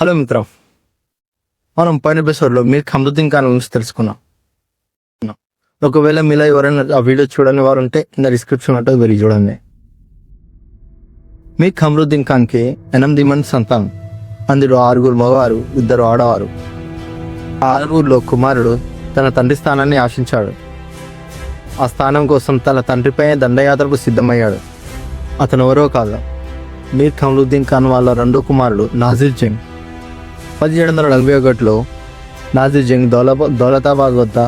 Hello మిత్రం, మనం పైన ఎపిసోడ్లో మీరు ఖమ్రుద్దీన్ ఖాన్ గురించి తెలుసుకున్నాం. ఒకవేళ మీలో ఎవరైనా ఆ వీడియో చూడని వారు ఉంటే కింద డిస్క్రిప్షన్ ఉంటుంది, వెళ్ళి చూడండి. మీ ఖమ్రుద్దీన్ ఖాన్కి 8 మంది సంతానం. అందులో 6 మగవారు, 2 ఆడవారు. ఆ 6లో కుమారుడు తన తండ్రి స్థానాన్ని ఆశించాడు. ఆ స్థానం కోసం తన తండ్రిపై దండయాత్రకు సిద్ధమయ్యాడు. అతను ఎవరో కాదు, మీర్ ఖమ్రుద్దీన్ ఖాన్ వాళ్ళ 2వ కుమారుడు నాసిర్ జంగ్. 1741లో నాసిర్ జంగ్ దౌలతాబాద్ వద్ద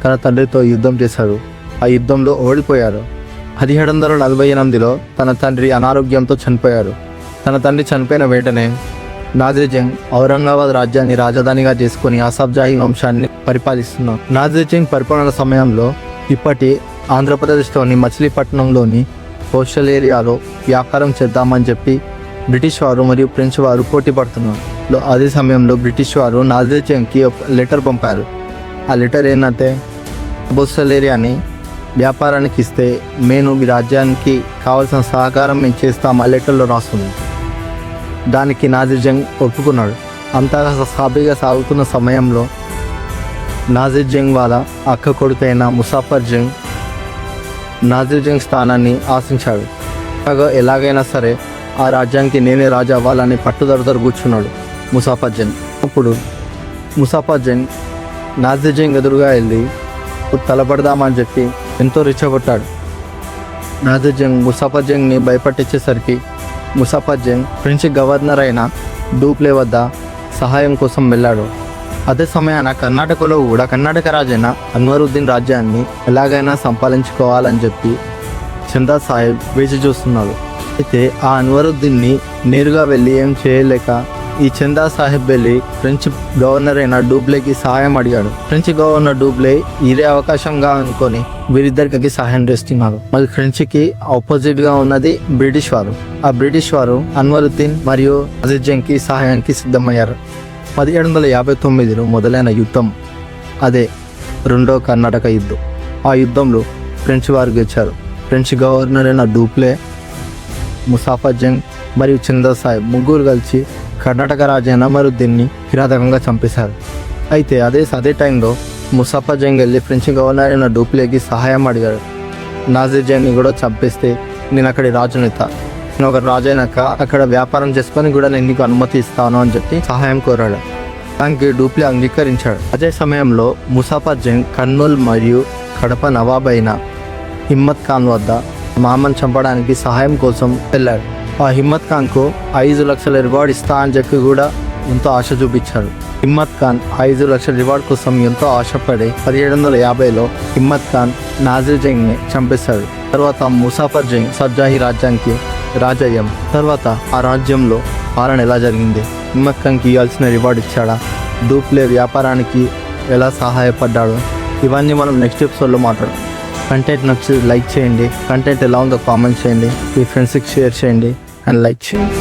తన తండ్రితో యుద్ధం చేశారు. ఆ యుద్ధంలో ఓడిపోయారు. 1748లో తన తండ్రి అనారోగ్యంతో చనిపోయారు. తన తండ్రి చనిపోయిన వెంటనే నాసిర్ జంగ్ ఔరంగాబాద్ రాజ్యాన్ని రాజధానిగా చేసుకుని ఆసఫ్జాహీ వంశాన్ని పరిపాలిస్తున్నారు. నాసిర్ జంగ్ పరిపాలన సమయంలో ఇప్పటి ఆంధ్రప్రదేశ్లోని మచిలీపట్నంలోని కోస్టల్ ఏరియాలో వ్యాపారం చేద్దామని చెప్పి బ్రిటిష్ వారు మరియు ఫ్రెంచ్ వారు పోటీ పడుతున్నారు. అదే సమయంలో బ్రిటిష్ వారు నాసిర్ జంగ్కి ఒక లెటర్ పంపారు. ఆ లెటర్ ఏంటంటే, కోస్టల్ ఏరియాని వ్యాపారానికి ఇస్తే మేము మీ రాజ్యానికి కావాల్సిన సహకారం మేము చేస్తాం ఆ లెటర్లో రాస్తుంది. దానికి నాసిర్ జంగ్ ఒప్పుకున్నాడు. అంతా సాఫీగా సాగుతున్న సమయంలో నాసిర్ జంగ్ వాళ్ళ అక్క కొడుకైన ముసాఫర్ జంగ్ నాసిర్ జంగ్ స్థానాన్ని ఆశించాడు. ఎలాగైనా సరే ఆ రాజ్యానికి నేనే రాజు అవ్వాలని పట్టుదలతో కూర్చున్నాడు ముసాఫర్ జంగ్. అప్పుడు ముసాఫర్ జంగ్ నాసిర్ జంగ్ ఎదురుగా వెళ్ళి తలపడదామని చెప్పి ఎంతో రెచ్చగొట్టాడు. నాసిర్ జంగ్ ముసాఫర్ జంగ్ని భయపట్టించేసరికి ముసాఫర్ జంగ్ ఫ్రెంచ్ గవర్నర్ అయిన డూప్లే వద్ద సహాయం కోసం వెళ్ళాడు. అదే సమయాన కర్ణాటకలో కూడా కర్ణాటక రాజైన అన్వరుద్దీన్ రాజ్యాన్ని ఎలాగైనా సంపాదించుకోవాలని చెప్పి చందా సాహెబ్ వేచి చూస్తున్నాడు. అయితే ఆ అన్వరుద్దీన్ని నేరుగా వెళ్ళి ఏం చేయలేక ఈ చందా సాహెబ్ వెళ్ళి ఫ్రెంచ్ గవర్నర్ అయిన డూప్లేకి సహాయం అడిగాడు. ఫ్రెంచ్ గవర్నర్ డూప్లే ఇదే అవకాశంగా అనుకొని వీరిద్దరికి సహాయం చేస్తున్నారు. మరి ఫ్రెంచ్కి ఆపోజిట్ గా ఉన్నది బ్రిటిష్ వారు. ఆ బ్రిటిష్ వారు అన్వరుద్దీన్ మరియు నాసిర్ జంగ్కి సహాయానికి సిద్ధమయ్యారు. 1759లో మొదలైన యుద్ధం అదే 2వ కర్ణాటక యుద్ధం. ఆ యుద్ధంలో ఫ్రెంచ్ వారు గెలిచారు. ఫ్రెంచ్ గవర్నర్ అయిన డూప్లే, ముసాఫర్ జంగ్ మరియు చందా సాహెబ్ ముగ్గురు కలిసి కర్ణాటక రాజు అన్వరుద్దీన్ని కిరాతకంగా చంపేశారు. అయితే అదే టైంలో ముసాఫర్ జంగ్ వెళ్ళి ఫ్రెంచ్ గవర్నర్ అయిన డూప్లేకి సహాయం అడిగాడు. నాసిర్ జంగ్ని కూడా చంపేస్తే నేను అక్కడి రాజునేత, నేను ఒక రాజు అయినాక అక్కడ వ్యాపారం చేసుకొని కూడా నేను నీకు అనుమతి ఇస్తాను అని చెప్పి సహాయం కోరాడు. దానికి డూప్లే అంగీకరించాడు. అదే సమయంలో ముసాఫర్ జంగ్ కర్నూల్ మరియు కడప నవాబ్ అయిన హిమ్మత్ ఖాన్ వద్ద మామను చంపడానికి సహాయం కోసం వెళ్ళాడు. ఆ హిమ్మత్ ఖాన్కు 5 లక్షల రివార్డ్ ఇస్తా అని చెప్పి కూడా ఎంతో ఆశ చూపించాడు. హిమ్మత్ ఖాన్ 5 లక్షల రివార్డ్ కోసం ఎంతో ఆశపడి 1750లో హిమ్మత్ ఖాన్ నాసిర్ జంగ్ని చంపేశాడు. తర్వాత ముసాఫర్ జంగ్ సఫ్జాహీ రాజ్యానికి రాజయ్యం. తర్వాత ఆ రాజ్యంలో పాలన ఎలా జరిగింది, హిమ్మత్ ఖాన్కి ఇవ్వాల్సిన రివార్డ్ ఇచ్చాడా, డూప్లే వ్యాపారానికి ఎలా సహాయపడ్డాడు, ఇవన్నీ మనం నెక్స్ట్ ఎపిసోడ్లో మాట్లాడదాం. కంటెంట్ నచ్చి లైక్ చేయండి. కంటెంట్ ఎలా ఉందో కామెంట్ చేయండి. మీ ఫ్రెండ్స్కి షేర్ చేయండి అండ్ లైక్ చేయండి.